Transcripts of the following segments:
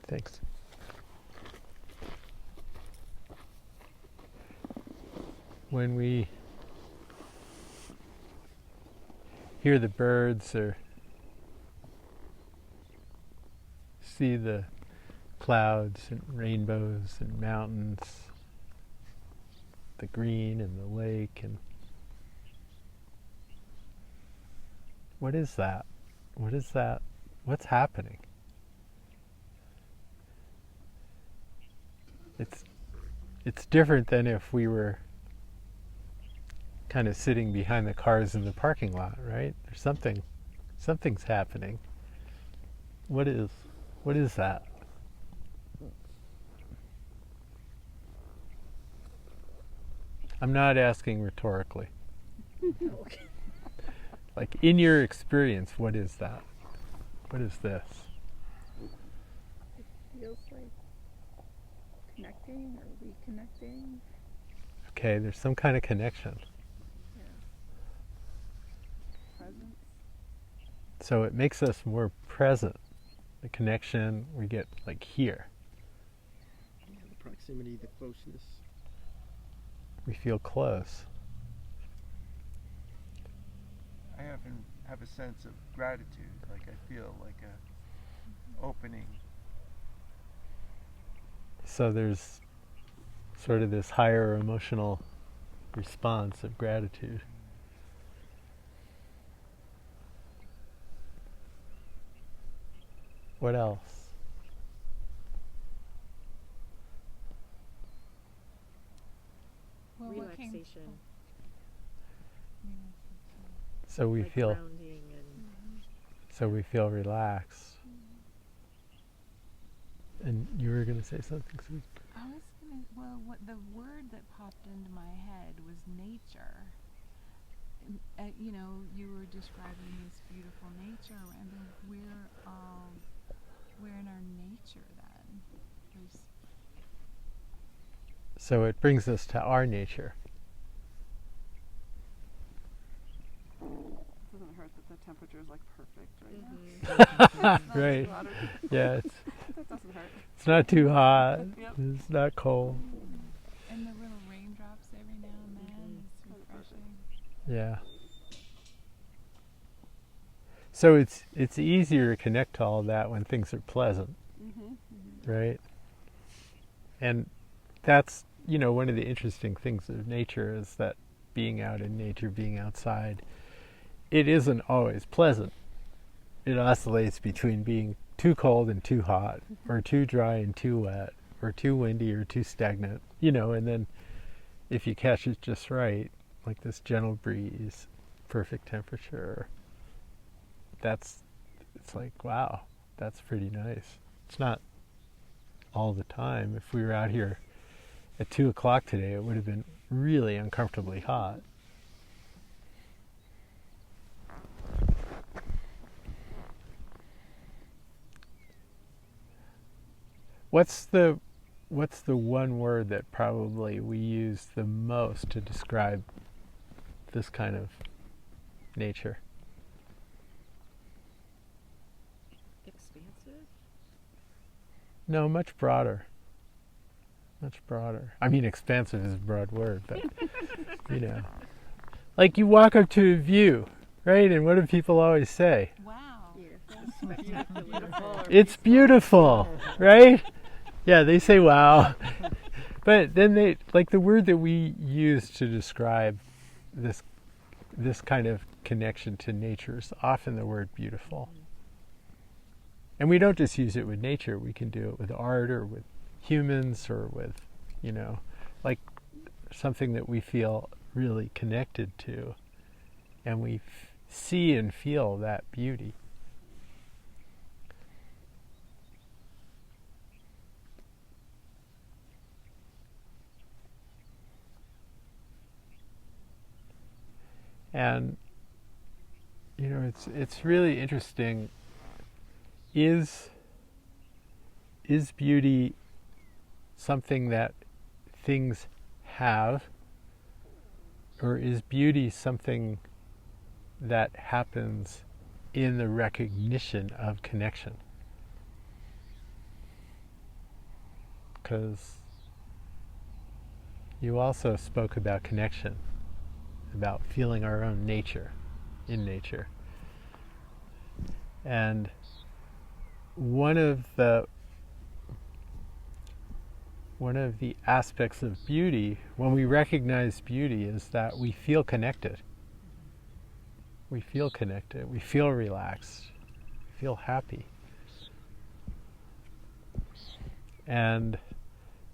Thanks. When we hear the birds or see the clouds and rainbows and mountains, the green and the lake, and what is that? What is that? What's happening? It's different than if we were kind of sitting behind the cars in the parking lot, right? There's something's happening. What is that? I'm not asking rhetorically. Okay. Like, in your experience, what is that? What is this? It feels like connecting or reconnecting. Okay, there's some kind of connection. Yeah. Presence. So it makes us more present. The connection we get, like, here. Yeah, the proximity, the closeness. We feel close. I often have a sense of gratitude, like I feel like a opening. So there's sort of this higher emotional response of gratitude. What else? Well, Relaxation. So we like feel grounding and so we feel relaxed. And you were going to say something, Susan? I was gonna. Well, what the word that popped into my head was nature. You know, you were describing this beautiful nature, and we're in our nature. Then there's So it brings us to our nature. It doesn't hurt that the temperature is like perfect right now. Right. Water. Yeah, That doesn't hurt. it's not too hot. Yep. It's not cold. and the little raindrops every now and then. It's refreshing. Yeah. So it's easier to connect to all that when things are pleasant, right? And that's, one of the interesting things of nature is that being out in nature, being outside, it isn't always pleasant. It oscillates between being too cold and too hot, or too dry and too wet, or too windy or too stagnant, and then if you catch it just right, like this gentle breeze, perfect temperature, it's like, wow, that's pretty nice. It's not all the time. If we were out here at 2 o'clock today, it would have been really uncomfortably hot. What's the one word that probably we use the most to describe this kind of nature? expansive. No, much broader. Much broader. I mean, expansive is a broad word, but, Like you walk up to a view, right? And what do people always say? Wow. Beautiful. It's beautiful, right? Yeah, they say wow. But then the word that we use to describe this kind of connection to nature is often the word beautiful. And we don't just use it with nature, we can do it with art or with humans or with, like something that we feel really connected to, and we see and feel that beauty. And it's really interesting. Is beauty something that things have, or is beauty something that happens in the recognition of connection? because you also spoke about connection, about feeling our own nature in nature. And one of the aspects of beauty, when we recognize beauty, is that we feel connected. We feel connected, we feel relaxed, we feel happy. And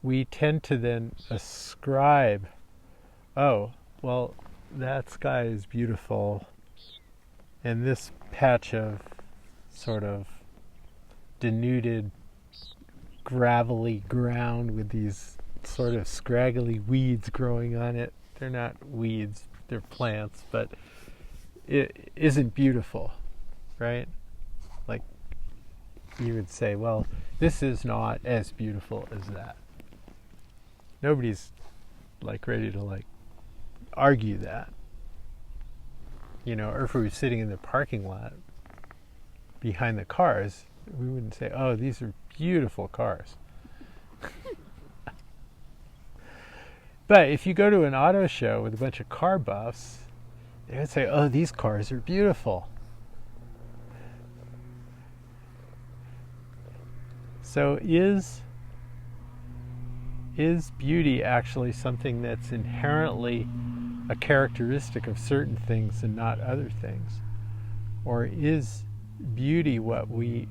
we tend to then ascribe, oh, well, that sky is beautiful, and this patch of sort of denuded, gravelly ground with these sort of scraggly weeds growing on it. They're not weeds, they're plants, but it isn't beautiful, right? Like, you would say, well, this is not as beautiful as that. Nobody's like ready to like argue that. You know, or if we were sitting in the parking lot behind the cars, we wouldn't say, oh, these are beautiful cars. But if you go to an auto show with a bunch of car buffs, they would say, oh, these cars are beautiful. So is beauty actually something that's inherently a characteristic of certain things and not other things? Or is beauty what we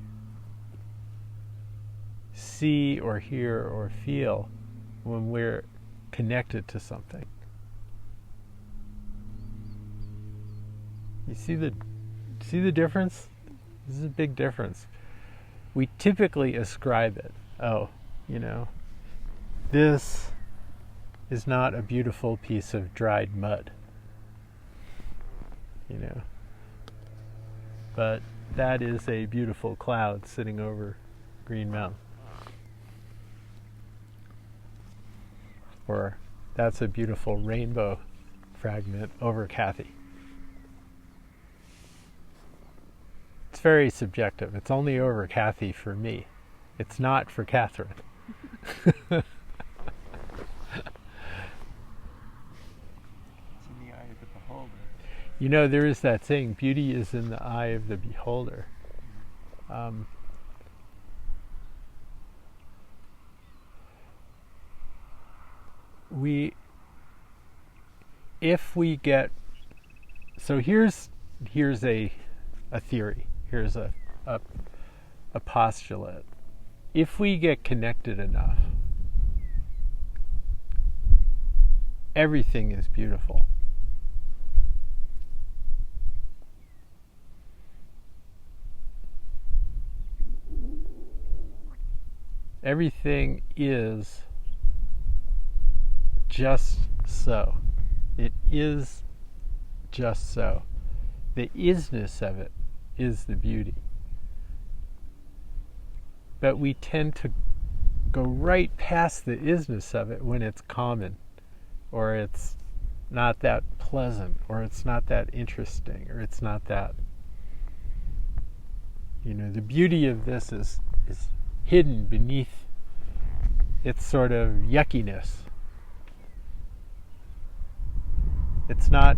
see or hear or feel when we're connected to something? You see the difference? This is a big difference. We typically ascribe it. Oh, you know, this is not a beautiful piece of dried mud. You know, but that is a beautiful cloud sitting over Green Mountain. Or that's a beautiful rainbow fragment over Kathy. It's very subjective. It's only over Kathy for me. It's not for Catherine. It's in the eye of the beholder. You know, there is that saying, beauty is in the eye of the beholder. So here's a theory. Here's a postulate. If we get connected enough, everything is beautiful. Everything is just so. It is just so. The isness of it is the beauty. But we tend to go right past the isness of it when it's common, or it's not that pleasant, or it's not that interesting, or it's not that, you know, the beauty of this is hidden beneath its sort of yuckiness. It's not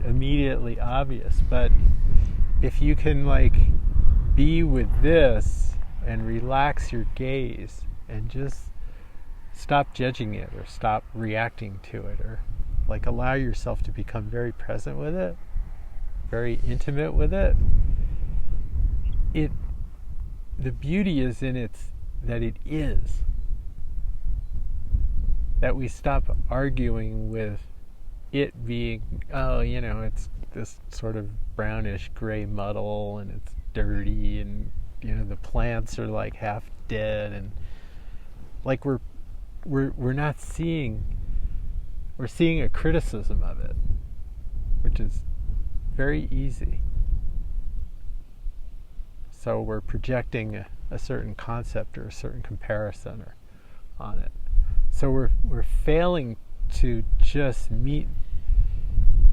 immediately obvious, but if you can like be with this and relax your gaze and just stop judging it or stop reacting to it, or like allow yourself to become very present with it, very intimate with it, the beauty is in that it is. That we stop arguing with it being, oh, you know, it's this sort of brownish gray muddle and it's dirty and, you know, the plants are like half dead, and like we're not seeing, we're seeing a criticism of it, which is very easy. So we're projecting a certain concept or a certain comparison on it. So we're failing to just meet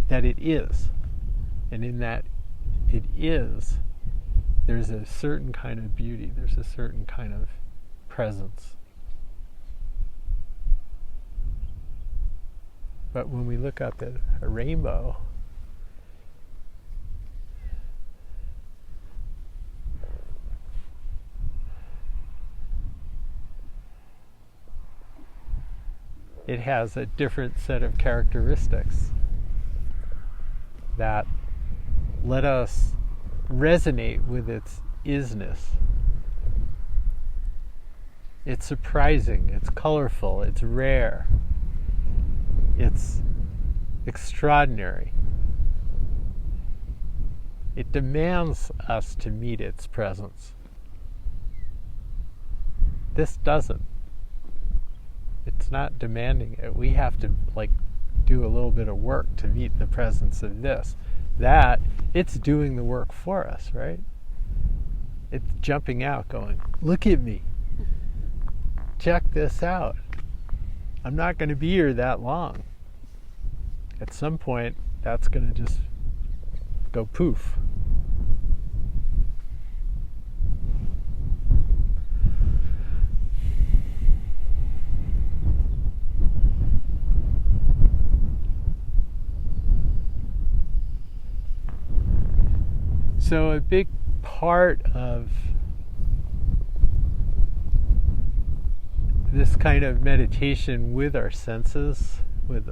that it is. And in that it is, there's a certain kind of beauty, there's a certain kind of presence But when we look up at a rainbow, it has a different set of characteristics that let us resonate with its isness. It's surprising, it's colorful, it's rare, it's extraordinary. It demands us to meet its presence. This doesn't. It's not demanding it. We have to do a little bit of work to meet the presence of this. That, it's doing the work for us, right? It's jumping out going, look at me. Check this out. I'm not going to be here that long. At some point, that's going to just go poof. So a big part of this kind of meditation with our senses, with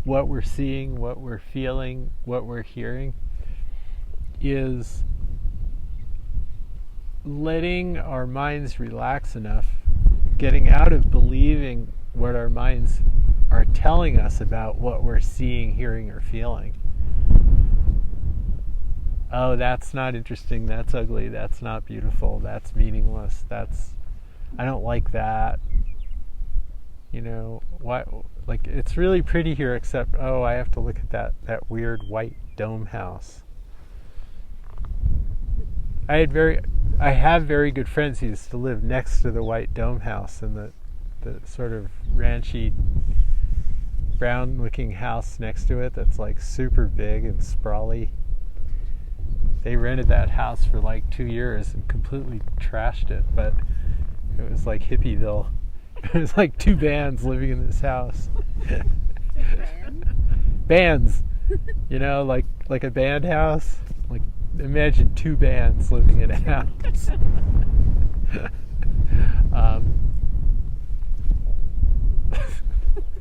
what we're seeing, what we're feeling, what we're hearing, is letting our minds relax enough, getting out of believing what our minds are telling us about what we're seeing, hearing, or feeling. Oh, that's not interesting, that's ugly, that's not beautiful, that's meaningless, I don't like that. You know, why? It's really pretty here, except, I have to look at that weird white dome house. I have very good friends who used to live next to the white dome house, and the sort of ranchy brown looking house next to it that's super big and sprawly. They rented that house for 2 years and completely trashed it, but it was like Hippieville. It was 2 bands living in this house. Bands, like a band house. Imagine 2 bands living in a house. Is there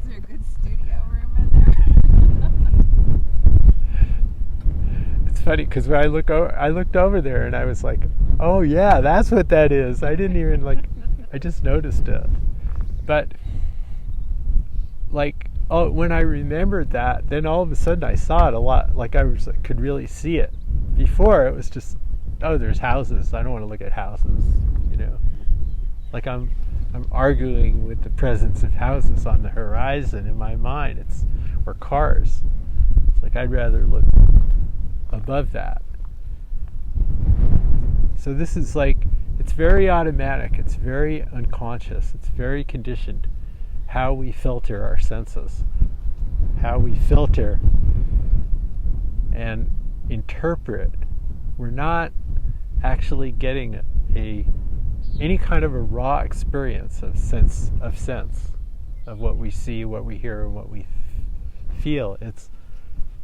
a good studio room in there? It's funny because when I looked over there and I was like, oh yeah, that's what that is. I didn't even I just noticed it. But when I remembered that, then all of a sudden I saw it a lot. Could really see it. Before it was just, there's houses. I don't want to look at houses. I'm arguing with the presence of houses on the horizon in my mind. Or cars. It's I'd rather look above that. So this is it's very automatic, it's very unconscious, it's very conditioned, how we filter our senses, how we filter and interpret. We're not actually getting any kind of a raw experience of sense of what we see, what we hear, and what we feel. It's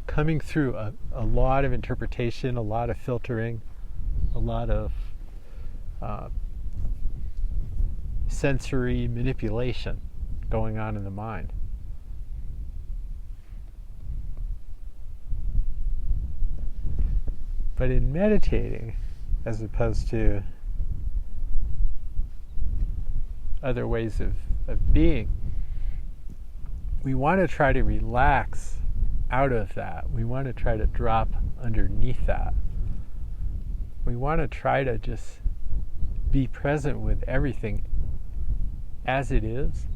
coming through a lot of interpretation, a lot of filtering, a lot of sensory manipulation going on in the mind. But in meditating, as opposed to other ways of being, we want to try to relax out of that. We want to try to drop underneath that. We want to try to just be present with everything as it is.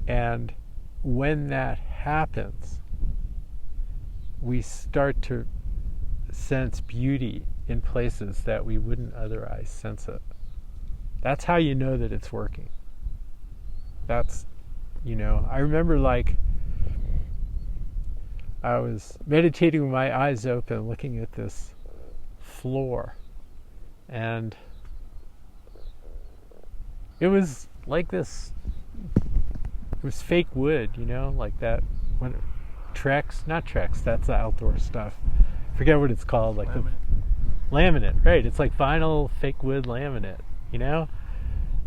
And when that happens, we start to sense beauty in places that we wouldn't otherwise sense it. That's how you know that it's working. That's, I remember I was meditating with my eyes open, looking at this floor, and it was like this was fake wood, like that. What, not Trex, that's the outdoor stuff. Forget what it's called, like Laminate. the laminate, right? It's like vinyl fake wood laminate,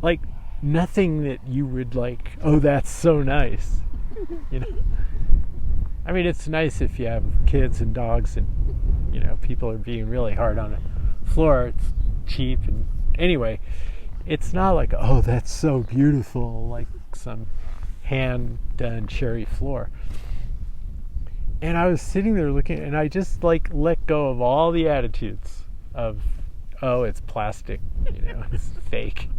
like nothing that you would like, oh, that's so nice, I mean, it's nice if you have kids and dogs and people are being really hard on the floor. It's cheap, and anyway, it's not like, oh, that's so beautiful, like some hand done cherry floor. And I was sitting there looking, and I just like let go of all the attitudes of, oh, it's plastic, it's fake.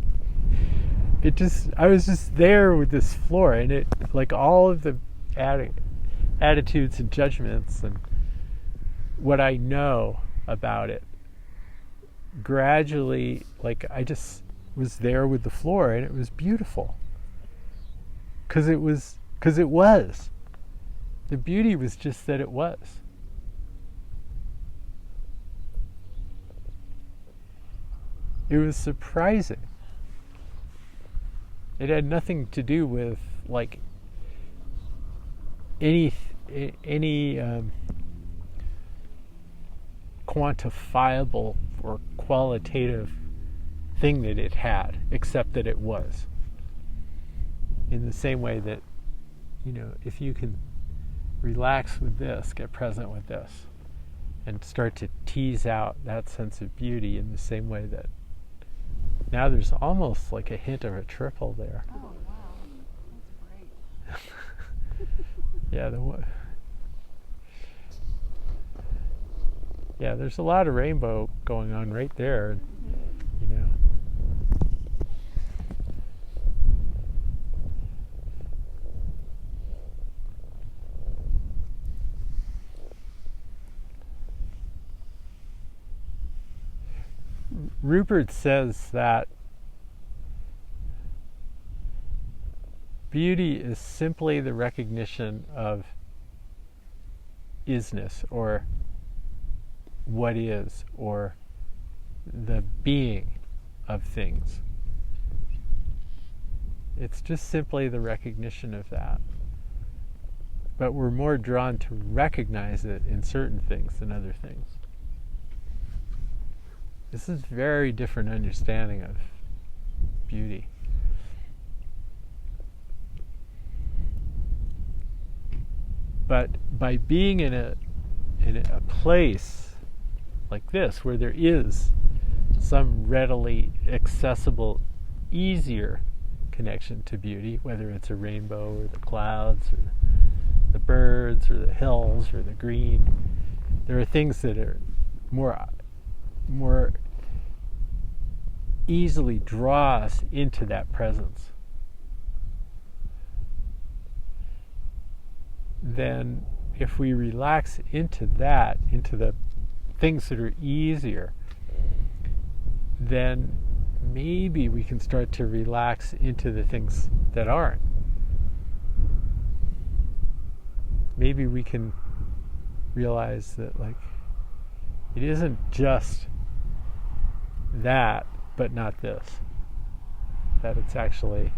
I was just there with this floor, and it, like, all of the attitudes and judgments and what I know about it, gradually, like, I just was there with the floor, and it was beautiful. Because it was. The beauty was just that it was. It was surprising. It had nothing to do with, like, any quantifiable or qualitative thing that it had, except that it was. In the same way that, if you can relax with this, get present with this, and start to tease out that sense of beauty in the same way that now there's almost like a hint of a triple there. Oh, wow. That's great. Yeah, there's a lot of rainbow going on right there, Rupert says that beauty is simply the recognition of isness, or what is, or the being of things. It's just simply the recognition of that. But we're more drawn to recognize it in certain things than other things. This is a very different understanding of beauty. But by being in a place like this, where there is some readily accessible, easier connection to beauty, whether it's a rainbow or the clouds or the birds or the hills or the green, there are things that are more easily draw us into that presence. Then if we relax into that, into the things that are easier, then maybe we can start to relax into the things that aren't. Maybe we can realize that, like, it isn't just that, but not this. That it's actually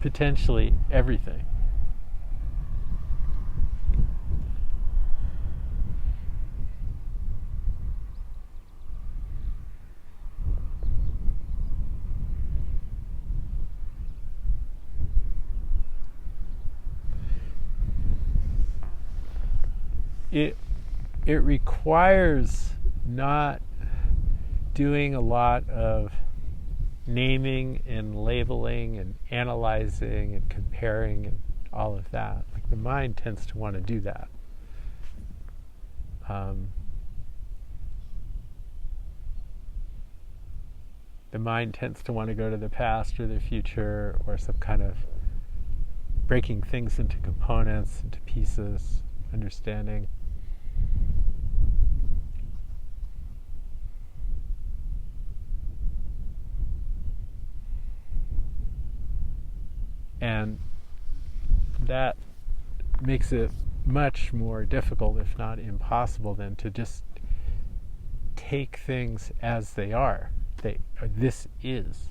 potentially everything. It requires not doing a lot of naming and labeling and analyzing and comparing and all of that. Like, the mind tends to want to do that. The mind tends to want to go to the past or the future, or some kind of breaking things into components, into pieces, understanding. And that makes it much more difficult, if not impossible, then to just take things as they are. This is.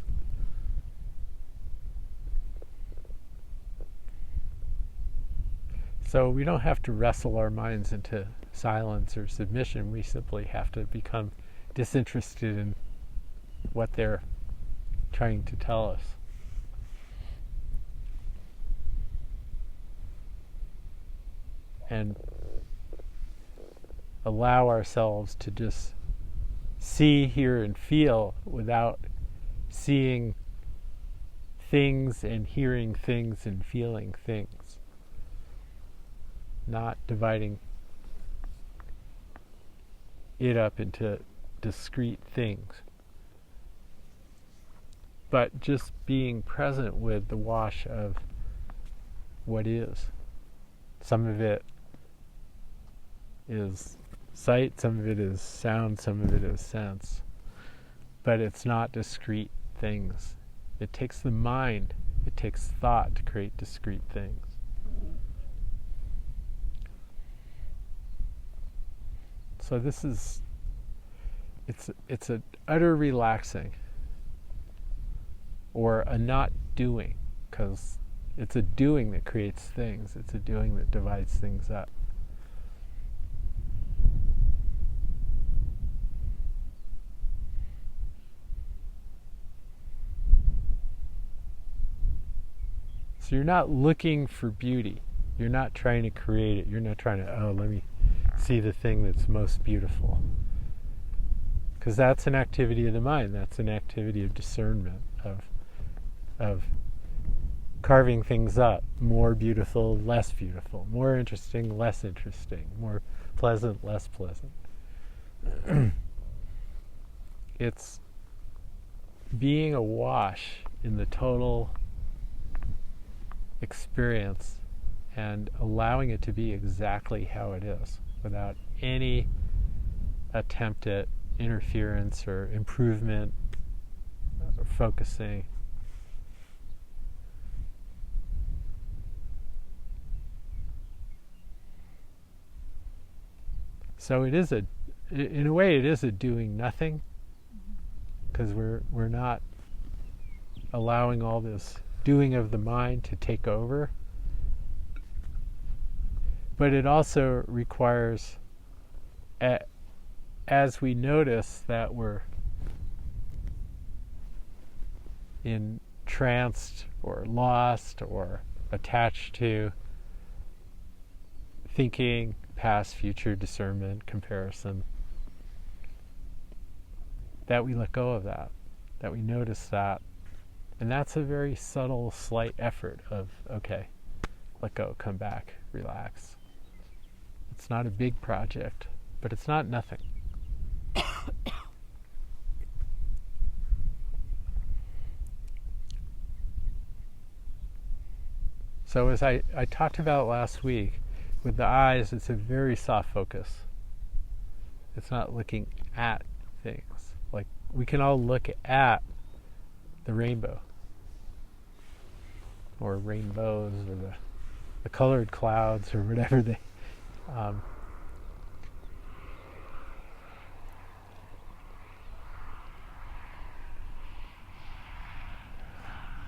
So we don't have to wrestle our minds into silence or submission. We simply have to become disinterested in what they're trying to tell us. And allow ourselves to just see, hear, and feel without seeing things and hearing things and feeling things. Not dividing it up into discrete things. But just being present with the wash of what is. Some of it is sight, some of it is sound, some of it is sense. But it's not discrete things. It takes the mind, it takes thought to create discrete things. So this is, it's an utter relaxing, or a not doing, because it's a doing that creates things. It's a doing that divides things up. So you're not looking for beauty. You're not trying to create it. You're not trying to, let me see the thing that's most beautiful. Because that's an activity of the mind. That's an activity of discernment, of carving things up. More beautiful, less beautiful. More interesting, less interesting. More pleasant, less pleasant. It's being awash in the total experience and allowing it to be exactly how it is, without any attempt at interference or improvement or focusing. So it is in a way, it is a doing nothing, because we're not allowing all this doing of the mind to take over. But it also requires, as we notice that we're entranced or lost or attached to thinking, past, future, discernment, comparison, that we let go of that we notice that. And that's a very subtle, slight effort of, okay, let go, come back, relax. It's not a big project, but it's not nothing. So as I talked about last week, with the eyes, it's a very soft focus. It's not looking at things. Like, we can all look at the rainbow, or rainbows, or the colored clouds, or whatever they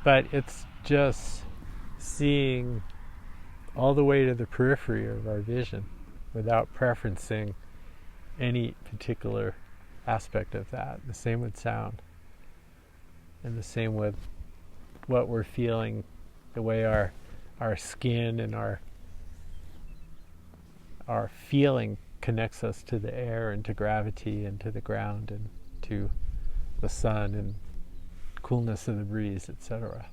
but it's just seeing all the way to the periphery of our vision without preferencing any particular aspect of that. The same with sound, and the same with what we're feeling, the way our skin and our feeling connects us to the air and to gravity and to the ground and to the sun and coolness of the breeze, etc.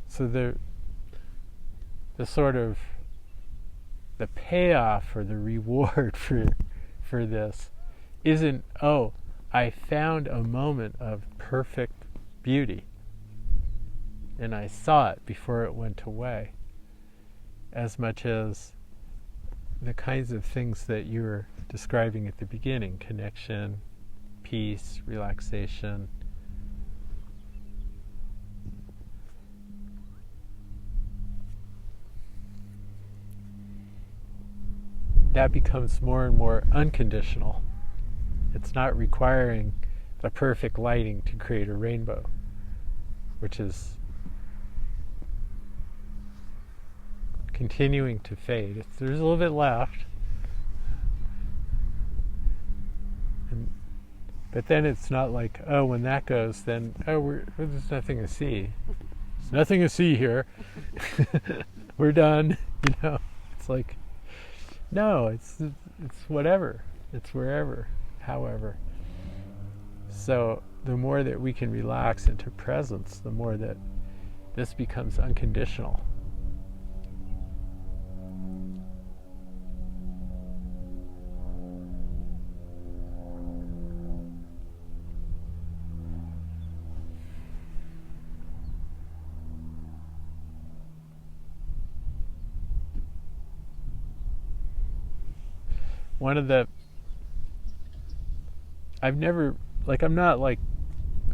So the sort of the payoff or the reward for this isn't, oh, I found a moment of perfect beauty and I saw it before it went away, as much as the kinds of things that you were describing at the beginning: connection, peace, relaxation. That becomes more and more unconditional. It's not requiring the perfect lighting to create a rainbow, which is continuing to fade. There's a little bit left, but then it's not like, oh, when that goes, then there's nothing to see. There's nothing to see here. We're done. It's like, no, it's whatever. It's wherever, however. So the more that we can relax into presence, the more that this becomes unconditional. I'm not like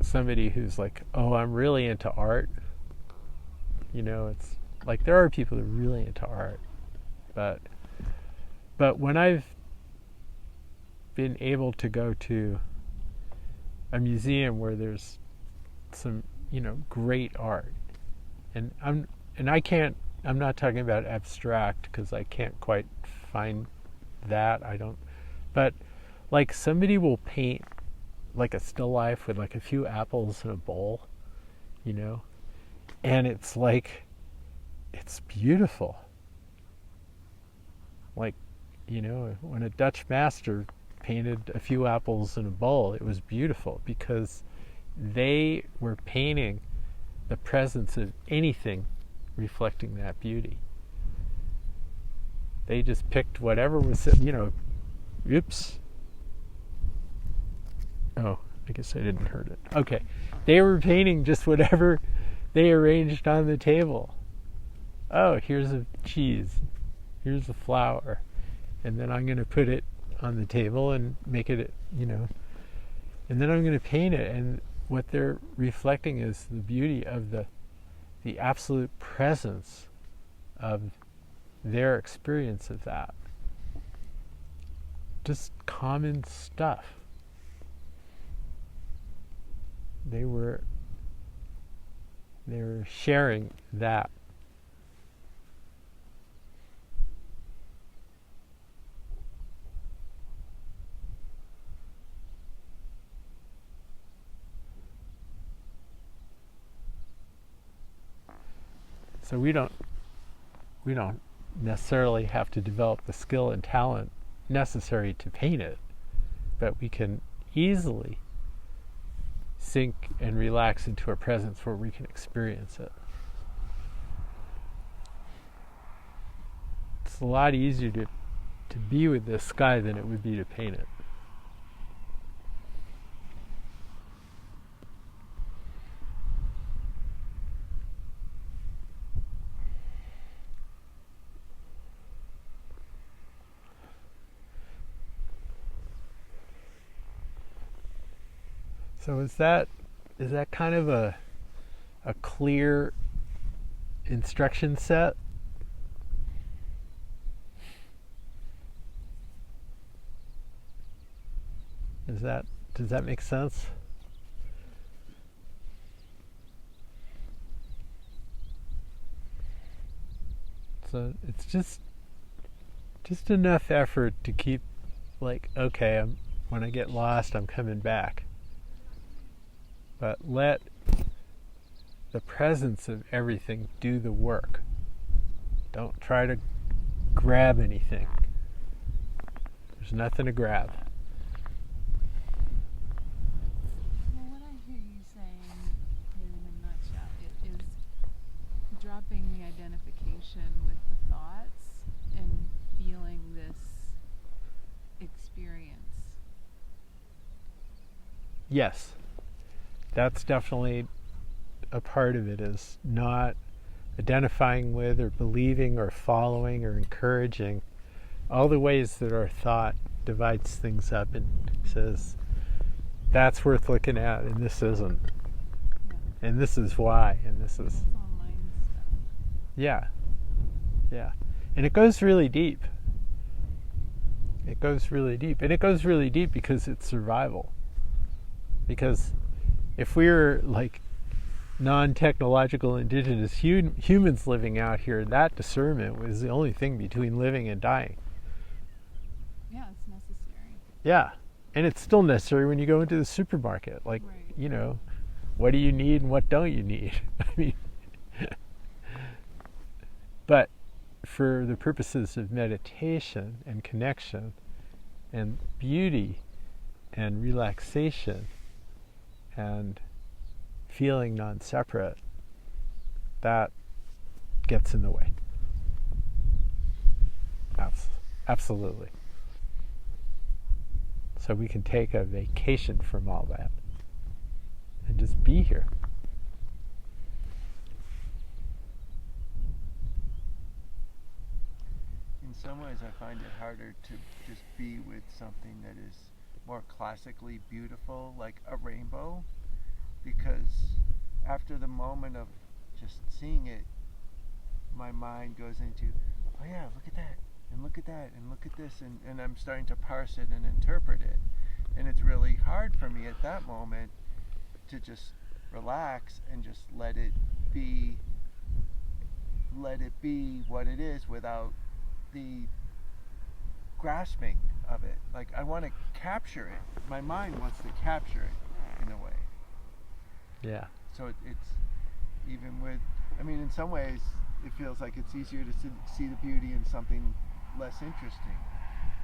somebody who's like, oh, I'm really into art. It's like there are people who are really into art. But when I've been able to go to a museum where there's some, great art, and I'm not talking about abstract because I can't quite find that. But like somebody will paint like a still life with like a few apples in a bowl, and it's like, it's beautiful. Like, when a Dutch master painted a few apples in a bowl, it was beautiful because they were painting the presence of anything reflecting that beauty. They just picked whatever was, oops. Oh, I guess I didn't hurt it. Okay. They were painting just whatever they arranged on the table. Oh, here's a cheese. Here's a flower. And then I'm going to put it on the table and make it, and then I'm going to paint it. And what they're reflecting is the beauty of the absolute presence of their experience of that. Just common stuff. They were sharing that. So we don't necessarily have to develop the skill and talent necessary to paint it, but we can easily sink and relax into a presence where we can experience it. It's a lot easier to be with this sky than it would be to paint it. So is that kind of a clear instruction set? Does that make sense? So it's just enough effort to keep like, okay, when I get lost, I'm coming back. But let the presence of everything do the work. Don't try to grab anything. There's nothing to grab. Well, what I hear you saying in a nutshell is dropping the identification with the thoughts and feeling this experience. Yes. That's definitely a part of it, is not identifying with or believing or following or encouraging all the ways that our thought divides things up and says, that's worth looking at, and this isn't. Yeah. And this is why, and this is... That's all mind stuff. Yeah. Yeah. And it goes really deep. It goes really deep. And it goes really deep because it's survival. Because if we were like non-technological indigenous humans living out here, that discernment was the only thing between living and dying. Yeah, it's necessary. Yeah. And it's still necessary when you go into the supermarket. Like, Right. you know, what do you need and what don't you need? I mean, but for the purposes of meditation and connection and beauty and relaxation and feeling non-separate, that gets in the way. Absolutely. So we can take a vacation from all that and just be here. In some ways, I find it harder to just be with something that is more classically beautiful, like a rainbow, because after the moment of just seeing it, my mind goes into, oh yeah, look at that, and look at that, and look at this, and I'm starting to parse it and interpret it. And it's really hard for me at that moment to just relax and just let it be what it is without the grasping of it. Like, I want to capture it. My mind wants to capture it in a way. Yeah. So it's even with, I mean, in some ways, it feels like it's easier to see the beauty in something less interesting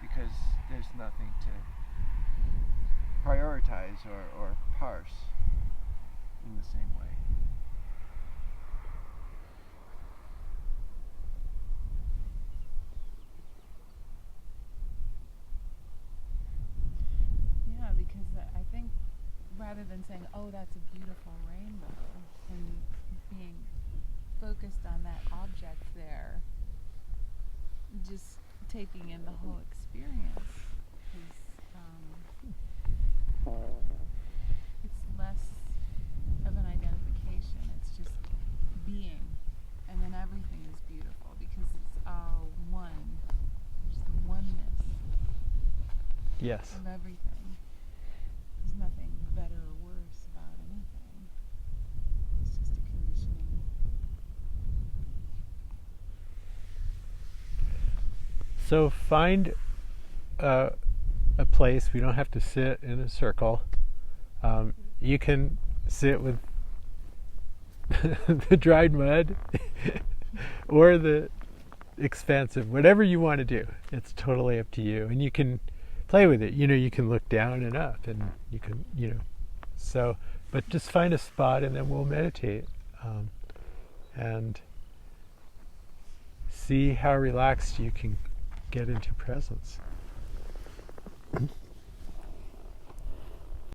because there's nothing to prioritize or parse in the same way. Yeah, because I think rather than saying, oh, that's a beautiful rainbow, and being focused on that object there, just taking in the whole experience is, it's less of an identification. It's just being, and then everything is beautiful because it's all one. There's the oneness Yes. of everything. There's nothing better or worse about anything. It's just a conditioning. So find a place. We don't have to sit in a circle. You can sit with the dried mud or the expansive, whatever you want to do. It's totally up to you. And you can play with it. You know, you can look down and up, and you can, you know. So, but just find a spot, and then we'll meditate. And see how relaxed you can get into presence.